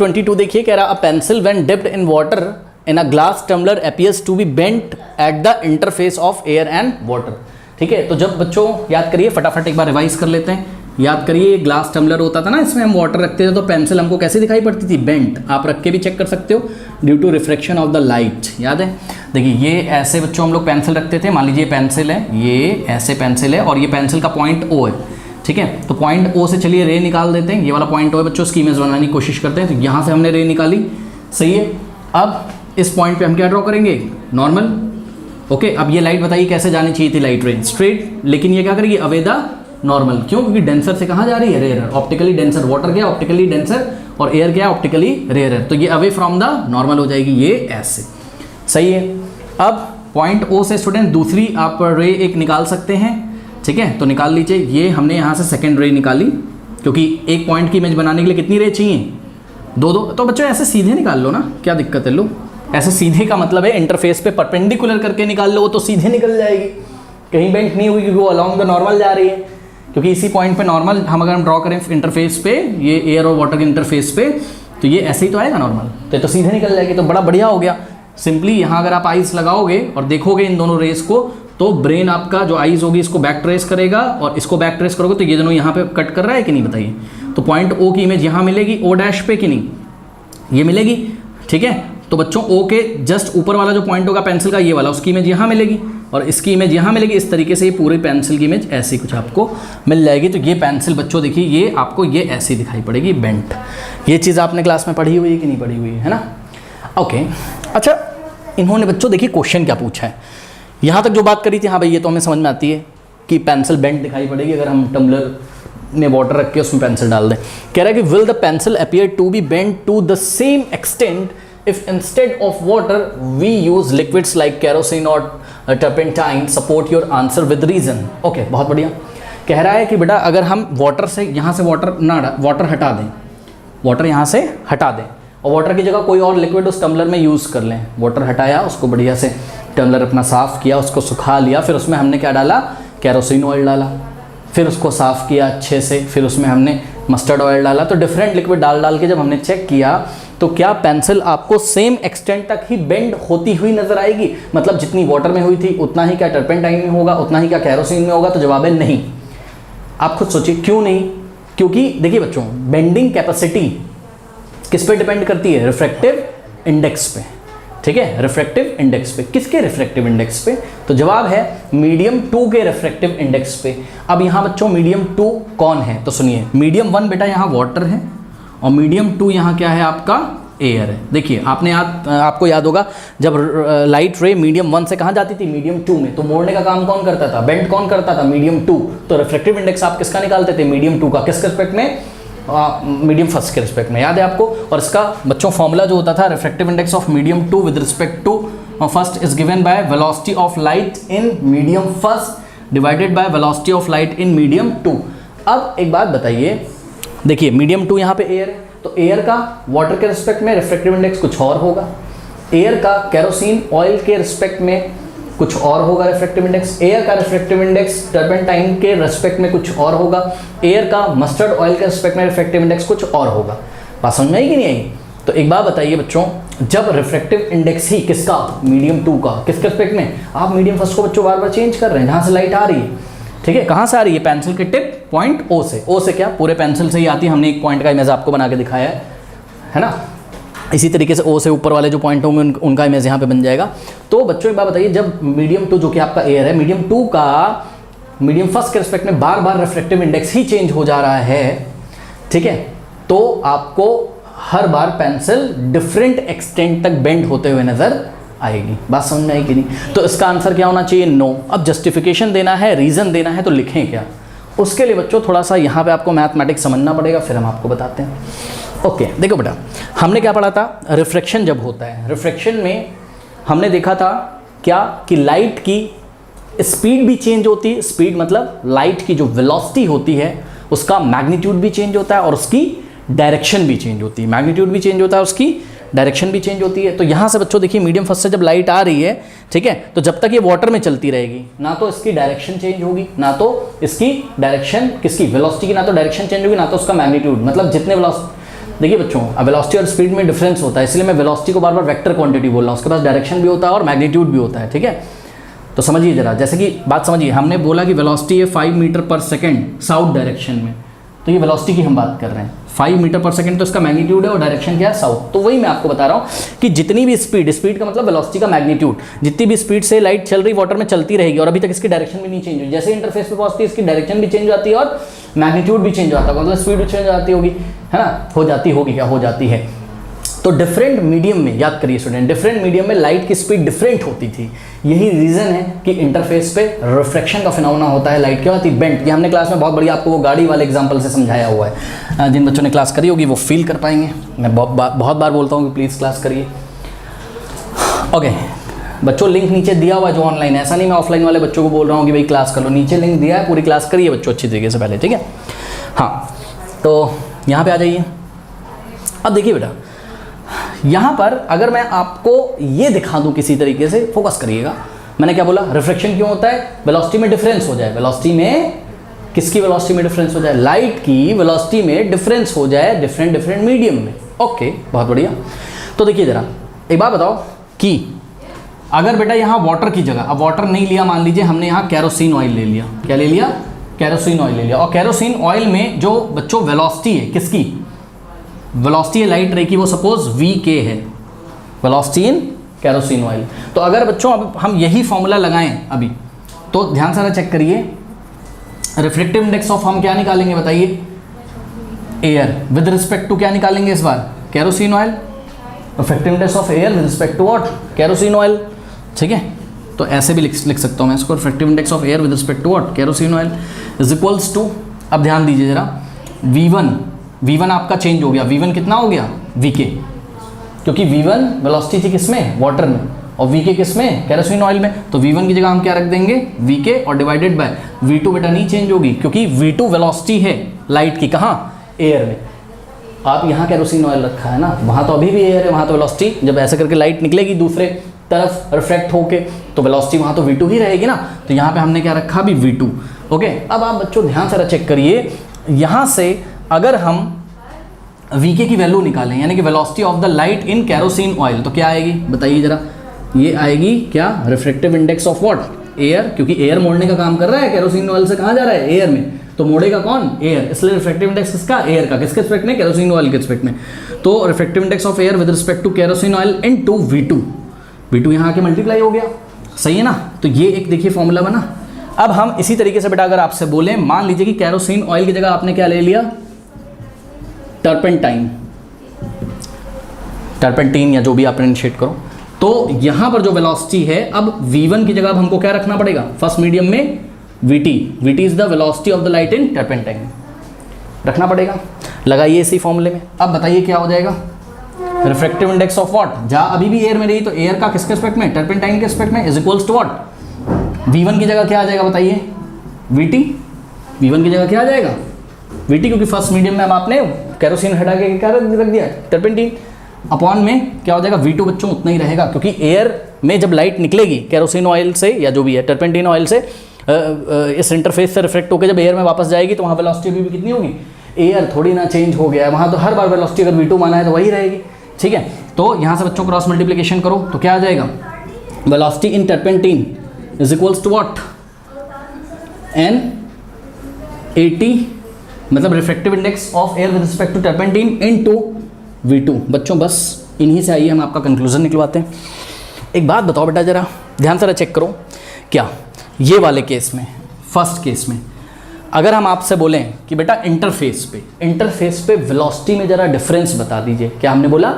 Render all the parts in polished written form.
22 देखिए, कह रहा a pencil when dipped in water in a glass tumbler appears to be bent at the interface of air and water. ठीक है, तो जब बच्चों याद करिए, फटाफट एक बार रिवाइज कर लेते हैं। याद करिए, ग्लास टम्बलर होता था ना, इसमें हम वाटर रखते थे तो पेंसिल हमको कैसे दिखाई पड़ती थी, बेंट। आप रख के भी चेक कर सकते हो, due to reflection of the light. याद है, देखिए ये ऐसे बच्चों हम लोग पेंसिल रखते थे। मान लीजिए पेंसिल है, ये ऐसे पेंसिल है और ये पेंसिल का पॉइंट ओ है। ठीक है, तो पॉइंट ओ से चलिए रे निकाल देते हैं। ये वाला पॉइंट ओ है बच्चों, उसकी इमेज बनाने की कोशिश करते हैं। तो यहाँ से हमने रे निकाली, सही है। अब इस पॉइंट पे हम क्या ड्रॉ करेंगे, नॉर्मल। ओके, अब ये लाइट बताइए कैसे जानी चाहिए थी, लाइट रे स्ट्रेट, लेकिन ये क्या करेगी, अवे द नॉर्मल। क्यों, क्योंकि डेंसर से कहाँ जा रही है, रेयर। ऑप्टिकली डेंसर, वाटर क्या ऑप्टिकली डेंसर और एयर क्या ऑप्टिकली रेयर है, तो ये अवे फ्रॉम द नॉर्मल हो जाएगी, ये ऐसे, सही है। अब पॉइंट ओ से स्टूडेंट दूसरी आप रे एक निकाल सकते हैं। ठीक है, तो निकाल लीजिए। ये हमने यहाँ से सेकेंड रे निकाली, क्योंकि एक पॉइंट की इमेज बनाने के लिए कितनी रे चाहिए, दो। तो बच्चों ऐसे सीधे निकाल लो ना, क्या दिक्कत है। लो, ऐसे सीधे का मतलब है इंटरफेस पे परपेंडिकुलर करके निकाल लो, तो सीधे निकल जाएगी, कहीं बेंट नहीं होगी, क्योंकि वो अलॉन्ग द नॉर्मल जा रही है। क्योंकि इसी पॉइंट पे नॉर्मल हम अगर हम ड्रॉ करें इंटरफेस पे, ये एयर और वाटर के इंटरफेस पे, तो ये ऐसे ही तो आएगा नॉर्मल, तो ये तो सीधे निकल जाएगी। तो बड़ा बढ़िया हो गया। सिंपली यहाँ अगर आप आइस लगाओगे और देखोगे इन दोनों रेस को, तो ब्रेन आपका जो आइज होगी इसको बैक ट्रेस करेगा और इसको बैक ट्रेस करोगे तो ये दोनों यहाँ पे कट कर रहा है कि नहीं, बताइए। तो पॉइंट ओ की इमेज यहाँ मिलेगी, ओ डैश पे कि नहीं, ये मिलेगी। ठीक है, तो बच्चों ओ के जस्ट ऊपर वाला जो पॉइंट होगा पेंसिल का, ये वाला, उसकी इमेज यहाँ मिलेगी और इसकी इमेज यहाँ मिलेगी। इस तरीके से ये पूरी पेंसिल की इमेज ऐसी कुछ आपको मिल जाएगी। तो ये पेंसिल बच्चों देखिए, ये आपको ये ऐसी दिखाई पड़ेगी, बेंट। ये चीज़ आपने क्लास में पढ़ी हुई है कि नहीं पढ़ी हुई है ना। ओके, अच्छा, इन्होंने बच्चों देखिए क्वेश्चन क्या पूछा है। यहाँ तक जो बात करी थी, हाँ भाई ये तो हमें समझ में आती है कि पेंसिल बेंट दिखाई पड़ेगी अगर हम टम्बलर में वाटर रख के उसमें पेंसिल डाल दें। कह रहा है कि will the pencil appear to be bent to the same extent if instead of water we use liquids like kerosene or turpentine, support your answer with reason। okay, बहुत बढ़िया। कह रहा है कि बेटा अगर हम वाटर से, यहाँ से वाटर हटा दें, वाटर यहाँ से हटा दें और वाटर की जगह कोई और लिक्विड उस टम्बलर में यूज़ कर लें। वाटर हटाया, उसको बढ़िया से टम्बलर अपना साफ़ किया, उसको सुखा लिया, फिर उसमें हमने क्या डाला, केरोसिन ऑयल डाला, फिर उसको साफ़ किया अच्छे से, फिर उसमें हमने मस्टर्ड ऑयल डाला। तो डिफरेंट लिक्विड डाल के जब हमने चेक किया, तो क्या पेंसिल आपको सेम एक्सटेंट तक ही बेंड होती हुई नजर आएगी, मतलब जितनी वाटर में हुई थी उतना ही क्या टर्पेंटाइन में होगा, उतना ही क्या केरोसिन में होगा। तो जवाब है नहीं। आप खुद सोचिए क्यों नहीं, क्योंकि देखिए बच्चों, बेंडिंग कैपेसिटी किस पे डिपेंड करती है, रिफ्रैक्टिव इंडेक्स पे। ठीक है, रिफ्रैक्टिव इंडेक्स पे। किसके रिफ्रैक्टिव इंडेक्स पे, तो जवाब है मीडियम 2 के रिफ्रैक्टिव इंडेक्स पे। अब यहाँ बच्चों मीडियम 2 कौन है, तो सुनिए, मीडियम 1 बेटा यहाँ वाटर है और मीडियम 2 यहाँ क्या है आपका, एयर है। देखिए आपको याद होगा जब लाइट रे मीडियम 1 से कहाँ जाती थी, मीडियम 2 में, तो मोड़ने का काम कौन करता था, बेंड कौन करता था, मीडियम 2। तो रिफ्रैक्टिव इंडेक्स आप किसका निकालते थे, मीडियम 2 का। किसके रिस्पेक्ट में, मीडियम फर्स्ट के रिस्पेक्ट में, याद है आपको। और इसका बच्चों फॉर्मूला जो होता था, refractive index of medium 2 with respect to first is given by velocity of light in medium first divided by velocity of light in medium 2। अब एक बात बताइए, देखिए मीडियम 2 यहाँ पे एयर है, तो एयर का वाटर के रिस्पेक्ट में रिफ्रैक्टिव इंडेक्स कुछ और होगा, एयर का केरोसिन ऑयल के रिस्पेक्ट में कुछ और होगा रिफ्रैक्टिव इंडेक्स, एयर का रिफ्रैक्टिव इंडेक्स टर्पेंटाइन के रिस्पेक्ट में कुछ और होगा, एयर का मस्टर्ड ऑयल के रिस्पेक्ट में रिफ्रैक्टिव इंडेक्स कुछ और होगा। बात समझ में आई कि नहीं आई। तो एक बात बताइए बच्चों, जब रिफ्रैक्टिव इंडेक्स ही किसका, मीडियम 2 का, किसके रिस्पेक्ट में, आप मीडियम फर्स्ट को बच्चों बार बार चेंज कर रहे हैं, जहाँ से लाइट आ रही है। ठीक है, कहाँ से आ रही है, पेंसिल के टिप पॉइंट ओ से। ओ से क्या, पूरे पेंसिल से ही आती है, हमने एक पॉइंट का इमेज आपको बना के दिखाया है ना। इसी तरीके से ओ से ऊपर वाले जो पॉइंट होंगे उनका इमेज यहाँ पे बन जाएगा। तो बच्चों एक बात बताइए, जब मीडियम 2 जो कि आपका एयर है, मीडियम 2 का मीडियम फर्स्ट के रिस्पेक्ट में बार बार रिफ्रैक्टिव इंडेक्स ही चेंज हो जा रहा है, ठीक है, तो आपको हर बार पेंसिल डिफरेंट एक्सटेंट तक बेंड होते हुए नजर आएगी। बात समझ में आई कि नहीं। तो इसका आंसर क्या होना चाहिए, नो। अब जस्टिफिकेशन देना है, रीजन देना है, तो लिखें क्या, उसके लिए बच्चों थोड़ा सा यहाँ पे आपको मैथमेटिक्स समझना पड़ेगा, फिर हम आपको बताते हैं। ओके, देखो बेटा, हमने क्या पढ़ा था, रिफ्रैक्शन जब होता है, रिफ्रैक्शन में हमने देखा था क्या कि लाइट की स्पीड भी चेंज होती है। स्पीड मतलब लाइट की जो वेलोसिटी होती है उसका मैग्नीट्यूड भी चेंज होता है और उसकी डायरेक्शन भी चेंज होती है। मैग्नीट्यूड भी चेंज होता है, उसकी डायरेक्शन भी चेंज होती है। तो यहाँ से बच्चों देखिए, मीडियम फर्स्ट से जब लाइट आ रही है, ठीक है, तो जब तक ये वाटर में चलती रहेगी, ना तो इसकी डायरेक्शन चेंज होगी, ना तो इसकी डायरेक्शन, किसकी, वेलोसिटी की, ना तो डायरेक्शन चेंज होगी, ना तो उसका मैग्नीट्यूड, मतलब जितने देखिए बच्चों, अब वेलोसिटी और स्पीड में डिफरेंस होता है, इसलिए मैं वेलोसिटी को बार बार वेक्टर क्वांटिटी बोल रहा हूँ, उसके पास डायरेक्शन भी होता है और मैग्नीट्यूड भी होता है, ठीक है। तो समझिए जरा, जैसे कि बात समझिए, हमने बोला कि वेलोसिटी है 5 मीटर पर सेकेंड साउथ डायरेक्शन में, तो ये वेलोसिटी की हम बात कर रहे हैं, 5 मीटर पर सेकेंड तो इसका मैग्नीट्यूड है और डायरेक्शन क्या है, साउथ। तो वही मैं आपको बता रहा हूँ कि जितनी भी स्पीड का मतलब वेलोसिटी का मैग्नीट्यूड, जितनी भी स्पीड से लाइट चल रही वाटर में चलती रहेगी और अभी तक इसकी डायरेक्शन भी नहीं चेंज हुई, जैसे इंटरफेस पे पहुंचती है इसकी डायरेक्शन भी चेंज हो जाती है और मैग्नीट्यूड भी चेंज हो जाता है, मतलब स्पीड भी चेंज हो जाती होगी, है ना, हो जाती होगी, क्या हो जाती है। तो डिफरेंट मीडियम में, याद करिए स्टूडेंट, डिफरेंट मीडियम में लाइट की स्पीड डिफरेंट होती थी। यही रीजन है कि इंटरफेस पे रिफ्रैक्शन का फिनोमेना होता है, लाइट क्या होती है, बेंट। ये हमने क्लास में बहुत बढ़िया आपको वो गाड़ी वाले एग्जांपल से समझाया हुआ है, जिन बच्चों ने क्लास करी होगी वो फील कर पाएंगे। मैं बहुत बार बोलता हूँ कि प्लीज़ क्लास करिए। ओके बच्चों, लिंक नीचे दिया हुआ है जो ऑनलाइन है, ऐसा नहीं मैं ऑफलाइन वाले बच्चों को बोल रहा हूँ कि भाई क्लास कर लो, नीचे लिंक दिया है, पूरी क्लास करिए बच्चों अच्छी तरीके से पहले, ठीक है। हाँ, तो यहाँ पे आ जाइए। अब देखिए बेटा, यहाँ पर अगर मैं आपको ये दिखा दूँ किसी तरीके से, फोकस करिएगा, मैंने क्या बोला, रिफ्रैक्शन क्यों होता है, वेलोसिटी में डिफरेंस हो जाए, वेलोसिटी में, किसकी वेलोसिटी में डिफरेंस हो जाए, लाइट की वेलोसिटी में डिफरेंस हो जाए डिफरेंट मीडियम में। ओके, बहुत बढ़िया। तो देखिए जरा, एक बात बताओ कि अगर बेटा यहाँ वाटर की जगह, अब वाटर नहीं लिया, मान लीजिए हमने यहाँ कैरोसिन ऑयल ले लिया, क्या ले लिया, कैरोसिन ऑयल ले लिया, और कैरोसिन ऑयल में जो बच्चों वेलोसिटी है, किसकी वेलोसिटी है लाइट रे की, वो सपोज VK है, वेलोसिटी इन कैरोसिन ऑयल। तो अगर बच्चों अब हम यही फॉर्मूला लगाएं अभी, तो ध्यान से चेक करिए, रिफ्लेक्टिव इंडेक्स ऑफ हम क्या निकालेंगे बताइए, एयर विद रिस्पेक्ट टू क्या निकालेंगे इस बार, kerosene oil, reflective index of air with respect to what, kerosene oil, ठीक है। तो ऐसे भी लिख सकता हूँ मैं इसको, reflective index of air with respect to what, kerosene oil is equals to, अब ध्यान दीजिए जरा, V1 आपका चेंज हो गया, V1 कितना हो गया, VK, क्योंकि V1 वेलोसिटी थी किसमें, वाटर में, और VK किसमें, कैरोसिन ऑयल में। तो V1 की जगह हम क्या रख देंगे, VK, और डिवाइडेड बाय V2 बेटा नहीं चेंज होगी, क्योंकि V2 वेलोसिटी है लाइट की, कहाँ, एयर में। आप यहाँ कैरोसिन ऑयल रखा है ना, वहाँ तो अभी भी एयर है, वहाँ तो वेलोसिटी जब ऐसे करके लाइट निकलेगी दूसरे तरफ रिफ्रैक्ट होके, तो वेलोसिटी वहाँ तो V2 ही रहेगी ना। तो यहाँ पे हमने क्या रखा अभी, V2। ओके, अब आप बच्चों ध्यान से चेक करिए, यहाँ से अगर हम VK की वैल्यू निकालें, यानी कि velocity of the light in kerosene oil, तो क्या आएगी बताइए जरा, ये आएगी क्या, refractive index of what, air, क्योंकि एयर मोड़ने का काम कर रहा है, कैरोसिन ऑयल से कहाँ जा रहा है, एयर में, तो मोड़ेगा कौन, एयर, इसलिए रिफ्रैक्टिव इंडेक्स किसका, एयर का, किसके रिस्पेक्ट में, कैरोसिन ऑयल के रिस्पेक्ट में। तो refractive index of air with respect to kerosene oil into V2 यहाँ आके मल्टीप्लाई हो गया, सही है ना। तो ये एक देखिए फॉर्मूला बना। अब हम इसी तरीके से बेटा अगर आपसे बोलें, मान लीजिए कि कैरोसिन ऑयल की जगह आपने क्या ले लिया, टर्पेंटाइन या जो भी आप इनिशिएट करो, तो यहाँ पर जो वेलोसिटी है, अब V1 की जगह अब हमको क्या रखना पड़ेगा, फर्स्ट मीडियम में VT is the velocity of the light in turpentine रखना पड़ेगा। लगाइए इसी फॉर्मूले में, अब बताइए क्या हो जाएगा, रिफ्रैक्टिव इंडेक्स ऑफ व्हाट, जहाँ अभी भी एयर में रही, तो एयर का किसके रिस्पेक्ट में, टर्पेंटाइन के रिस्पेक्ट में, is equals to what, V1 की जगह क्या आ जाएगा बताइए, VT, V1 की जगह क्या आ जाएगा, VT, क्योंकि फर्स्ट मीडियम में अब आपने कैरोसिन हटा के क्या रख दिया, टर्पेंटाइन, अपॉन में क्या हो जाएगा, V2 बच्चों उतना ही रहेगा, क्योंकि एयर में जब लाइट निकलेगी कैरोसिन ऑयल से या जो भी है टर्पेंटाइन ऑयल से, इस इंटरफेस से रिफ्लेक्ट होकर जब एयर में वापस जाएगी, तो वहाँ वेलोसिटी भी कितनी होगी, एयर थोड़ी ना चेंज हो गया है वहाँ, तो हर बार वेलोसिटी अगर V2 माना है तो वही रहेगी, ठीक है। तो यहाँ से बच्चों क्रॉस मल्टीप्लिकेशन करो तो क्या आ जाएगा, velocity in turpentine is equals to what, N80, मतलब refractive index of air with respect to turpentine into V2। बच्चों बस इन्हीं से आइए हम आपका कंक्लूजन निकलवाते हैं। एक बात बताओ बेटा जरा ध्यान से चेक करो, क्या ये वाले केस में, फर्स्ट केस में अगर हम आपसे बोलें कि बेटा इंटरफेस पे वेलोसिटी में जरा डिफरेंस बता दीजिए, क्या हमने बोला,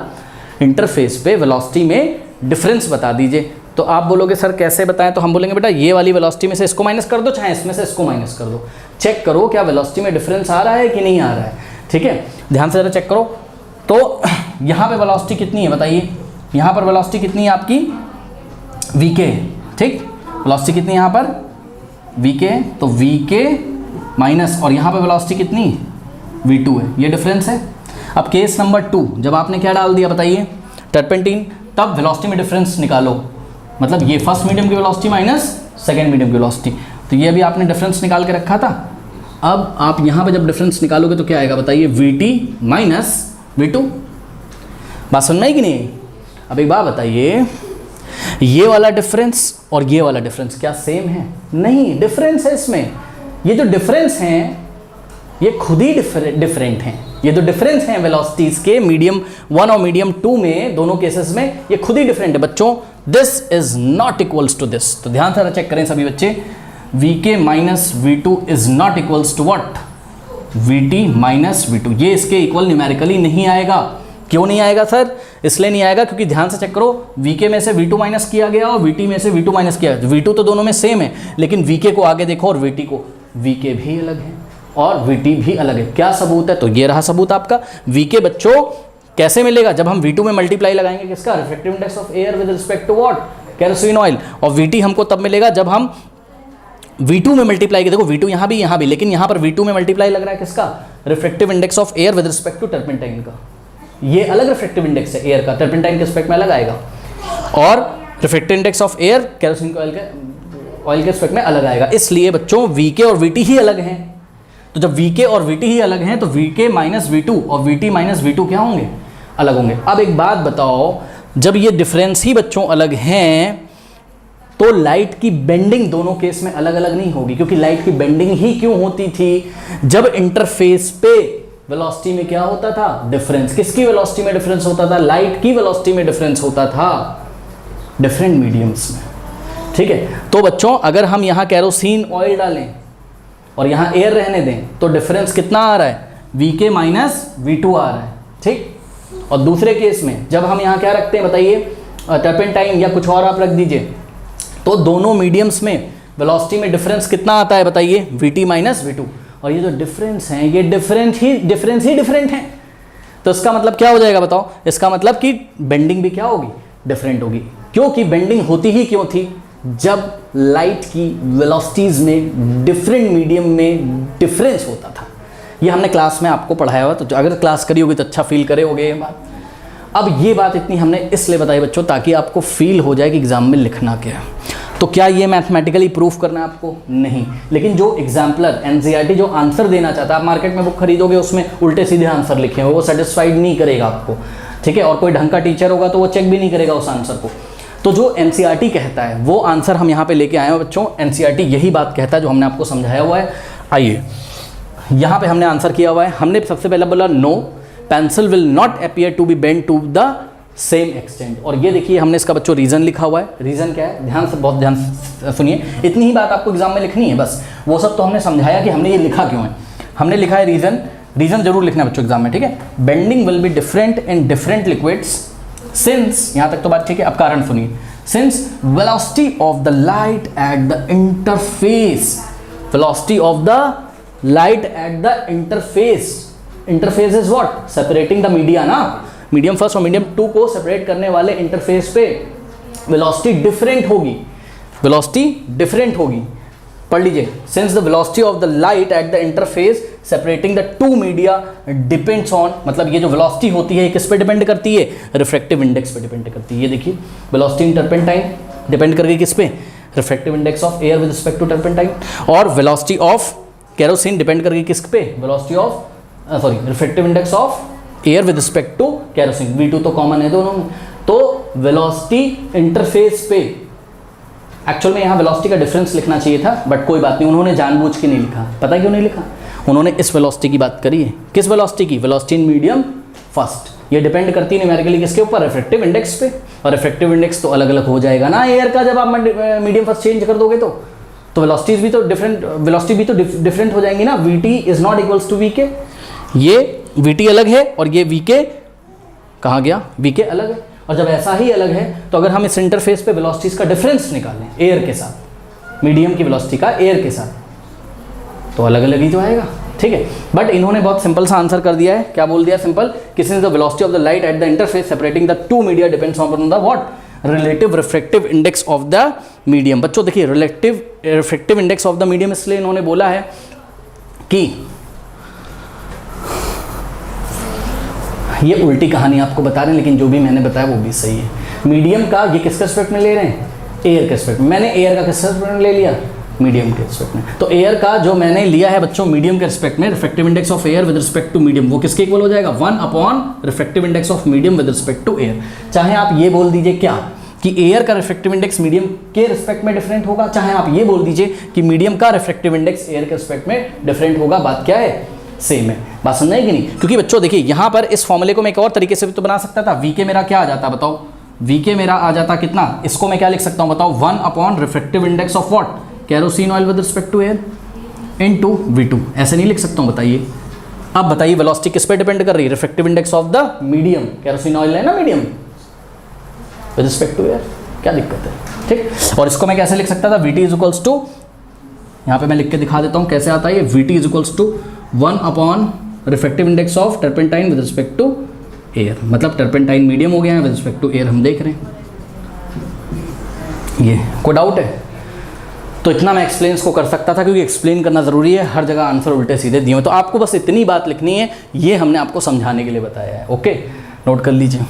इंटरफेस पे वेलोसिटी में डिफरेंस बता दीजिए, तो आप बोलोगे सर कैसे बताएं, तो हम बोलेंगे बेटा ये वाली वेलोसिटी में से इसको माइनस कर दो, चाहे इसमें से इसको माइनस कर दो, चेक करो क्या वेलोसिटी में डिफरेंस आ रहा है कि नहीं आ रहा है, ठीक है। ध्यान से जरा चेक करो, तो यहाँ पे वेलोसिटी कितनी है बताइए, यहाँ पर वेलोसिटी कितनी है आपकी, VK, ठीक, वेलोसिटी कितनी है यहाँ पर, VK, तो VK माइनस, और यहाँ पे वेलोसिटी कितनी, V2 है, ये डिफरेंस है। अब केस नंबर 2, जब आपने क्या डाल दिया बताइए, टर्पेंटाइन, तब वेलोसिटी में डिफरेंस निकालो, मतलब ये फर्स्ट मीडियम की वेलोसिटी माइनस सेकेंड मीडियम की वेलोसिटी, तो ये अभी आपने डिफरेंस निकाल के रखा था। अब आप यहाँ पे जब डिफरेंस निकालोगे तो क्या आएगा बताइए, VT माइनस V2। बात समझ में आई कि नहीं? अब एक बात बताइए, ये वाला डिफरेंस और ये वाला डिफरेंस क्या सेम है? नहीं, डिफरेंस है इसमें। ये जो डिफरेंस हैं ये खुद ही डिफरेंट हैं। ये जो डिफरेंस हैं वेलोसिटीज के मीडियम 1 और मीडियम 2 में, दोनों केसेस में ये खुद ही डिफरेंट है बच्चों। This is not equals to this. तो ध्यान से चेक करें सभी बच्चे, Vk minus V2 is not equals to what? Vt minus V2। ये इसके इक्वल न्यूमेरिकली नहीं आएगा। क्यों नहीं आएगा सर? इसलिए नहीं आएगा क्योंकि ध्यान से चेक करो, Vk में से V2 माइनस किया गया और Vt में से V2 माइनस किया गया। V2 तो दोनों में सेम है, लेकिन Vk को आगे देखो और Vt को, Vk भी अलग है और Vt भी अलग है। क्या सबूत है? तो ये रहा सबूत आपका। Vk बच्चों कैसे मिलेगा? जब हम V2 में मल्टीप्लाई लगाएंगे किसका? Refractive index of air with respect to what? Kerosene oil. और Vt हमको तब मिलेगा जब हम V2 में मल्टीप्लाई, देखो V2 यहाँ भी, लेकिन यहाँ पर V2 में मल्टीप्लाई लग रहा है किसका? Refractive index of air with respect to turpentine का। ये अलग रिफ्रैक्टिव इंडेक्स है एयर का, टर्पेंटाइन के रिस्पेक्ट में अलग आएगा। और refractive index of air kerosene oil के रिस्पेक्ट में अलग आएगा। इसलिए बच्चों Vk और Vt ही अलग हैं। तो जब Vk और Vt ही अलग हैं तो Vk माइनस V2 और Vt माइनस V2 क्या होंगे? अलग होंगे। अब एक बात बताओ, जब ये डिफरेंस ही बच्चों अलग हैं तो लाइट की बेंडिंग दोनों केस में अलग अलग नहीं होगी, क्योंकि लाइट की बेंडिंग ही क्यों होती थी? जब इंटरफेस पे वेलोसिटी में क्या होता था? डिफरेंस। किसकी वेलोसिटी में डिफरेंस होता था? लाइट की वेलोसिटी में डिफरेंस होता था डिफरेंट मीडियम्स में। ठीक है, तो बच्चों अगर हम यहाँ केरोसिन ऑयल डालें और यहाँ एयर रहने दें तो डिफरेंस कितना आ रहा है? Vk माइनस V2 आ रहा है। ठीक, और दूसरे केस में जब हम यहाँ क्या रखते हैं बताइए? टर्पेंटाइन या कुछ और आप रख दीजिए, तो दोनों मीडियम्स में वेलोसिटी में डिफरेंस कितना आता है बताइए? Vt minus V2। और ये जो डिफरेंस हैं ये डिफरेंस ही डिफरेंट हैं। तो इसका मतलब क्या हो जाएगा बताओ? इसका मतलब कि बेंडिंग भी क्या होगी? डिफरेंट होगी। क्योंकि बेंडिंग होती ही क्यों थी? जब लाइट की वेलोसिटीज में डिफरेंट मीडियम में डिफरेंस होता था। ये हमने क्लास में आपको पढ़ाया हुआ, तो अगर क्लास करी होगी तो अच्छा फील करे होगे ये बात। अब ये बात इतनी हमने इसलिए बताई बच्चों ताकि आपको फील हो जाए कि एग्जाम में लिखना क्या है। तो क्या ये मैथमेटिकली प्रूफ करना है आपको? नहीं। लेकिन जो एग्जाम्पलर एनसीईआरटी जो आंसर देना चाहता है, आप मार्केट में बुक खरीदोगे उसमें उल्टे सीधे आंसर लिखे हुए, वो सेटिस्फाइड नहीं करेगा आपको। ठीक है, और कोई ढंग का टीचर होगा तो वो चेक भी नहीं करेगा उस आंसर को। तो जो एनसीईआरटी कहता है वो आंसर हम यहाँ पे लेके आए हैं बच्चों। एनसीईआरटी यही बात कहता है जो हमने आपको समझाया हुआ है। आइए यहाँ पे हमने आंसर किया हुआ है। हमने सबसे पहले बोला no, pencil will not appear to be bend to the same extent. और ये देखिए हमने इसका बच्चों रीजन लिखा हुआ है। रीजन क्या है? ध्यान से, बहुत ध्यान से सुनिए, इतनी ही बात आपको एग्जाम में लिखनी है बस। वो सब तो हमने समझाया कि हमने ये लिखा क्यों है। हमने लिखा है रीजन, रीजन जरूर लिखना है बच्चों एग्जाम में। ठीक है, bending will be different in different liquids since, यहाँ तक तो बात ठीक है। अब कारण सुनिए, since velocity of the light at the interface, velocity of the light at the interface, interface is what? Separating the media ना, मीडियम फर्स्ट और मीडियम 2 को सेपरेट करने वाले इंटरफेस पे वेलोसिटी डिफरेंट होगी। वेलोसिटी डिफरेंट होगी, पढ़ लीजिए। Since the velocity of the light at the interface separating the 2 media depends on, मतलब ये जो वेलोसिटी होती है किस पे डिपेंड करती है? रिफ्रैक्टिव इंडेक्स पे डिपेंड करती है। ये देखिए वेलोसिटी इन टर्पेंटाइन डिपेंड करती है किस पे? Refractive index of air with respect to turpentine. और वेलोसिटी ऑफ केरोसिन डिपेंड करती है किस पे? Velocity of refractive index of air with respect to kerosene. V2 तो कॉमन है दोनों में। तो वेलोसिटी इंटरफेस पे, एक्चुअल में यहाँ वेलोसिटी का डिफरेंस लिखना चाहिए था, बट कोई बात नहीं, उन्होंने जानबूझ के नहीं लिखा। पता क्यों नहीं लिखा? उन्होंने इस वेलोसिटी की बात करी है। किस वेलोसिटी की? वेलोसिटी इन मीडियम फर्स्ट। ये डिपेंड करती है न्यूमेरिकली किसके ऊपर? रिफ्रैक्टिव इंडेक्स पे। और रिफ्रैक्टिव इंडेक्स तो अलग अलग हो जाएगा ना एयर का, जब आप मीडियम फर्स्ट चेंज कर दोगे तो वेलोसिटीज भी तो डिफरेंट, वेलोसिटी भी तो डिफरेंट हो जाएंगी ना। Vt is not equals to Vk। ये Vt अलग है और ये Vk कहाँ गया? Vk अलग है। और जब ऐसा ही अलग है तो अगर हम इस इंटरफेस पे वेलोसिटीज का डिफरेंस निकालें एयर के साथ, मीडियम की वेलोसिटी का एयर के साथ, तो अलग अलग ही तो आएगा। ठीक है, बट इन्होंने बहुत सिंपल सा आंसर कर दिया है। क्या बोल दिया? सिंपल, किसी the velocity of the light at the interface separating the 2 media depends on the what? Relative refractive index of the medium. बच्चों देखिए relative refractive index of the medium इसलिए इन्होंने बोला है कि ये उल्टी कहानी आपको बता रहे हैं, लेकिन जो भी मैंने बताया वो भी सही है। मीडियम का ये किसके रिस्पेक्ट में ले रहे हैं? एयर के रिस्पेक्ट में। मैंने एयर का किसके रिस्पेक्ट में ले लिया? मीडियम के रिस्पेक्ट में। तो एयर का जो मैंने लिया है बच्चों मीडियम के रिस्पेक्ट में, refractive index of air with respect to medium, वो किसके इक्वल हो जाएगा 1 upon refractive index of medium with respect to air. चाहे आप ये बोल दीजिए क्या कि एयर का रिफ्रैक्टिव इंडेक्स मीडियम के रिस्पेक्ट में डिफरेंट होगा, चाहे आप ये बोल दीजिए कि मीडियम का रिफ्रैक्टिव इंडेक्स एयर के रिस्पेक्ट में डिफरेंट होगा, बात क्या है, सेम है। बात समझ आई कि नहीं? क्योंकि बच्चों देखिए यहाँ पर इस फॉर्मूले को मैं एक और तरीके से भी तो बना सकता था। वी के मेरा क्या आ जाता बताओ, वी के मेरा आ जाता कितना, इसको मैं क्या लिख सकता हूँ बताओ, 1 upon refractive index of what, kerosene oil with respect to air into V2। ऐसे नहीं लिख सकता हूँ, बताइए। अब बताइए वेलोसिटी किस पे डिपेंड कर रही है, refractive index of the medium, kerosene oil है ना medium with respect to air, क्या दिक्कत है, ठीक। और इसको मैं कैसे लिख सकता था, VT इज इक्वल्स टू, यहाँ पे मैं लिख के दिखा देता हूँ कैसे आता है ये, VT is equals to 1 upon refractive index of turpentine with respect to air, मतलब टर्पेंटाइन मीडियम हो गया है विद रिस्पेक्ट टू एयर, हम देख रहे हैं। ये कोई डाउट है? तो इतना मैं एक्सप्लेन को कर सकता था, क्योंकि एक्सप्लेन करना ज़रूरी है, हर जगह आंसर उल्टे सीधे दिए हुए, तो आपको बस इतनी बात लिखनी है, ये हमने आपको समझाने के लिए बताया है। ओके, नोट कर लीजिए।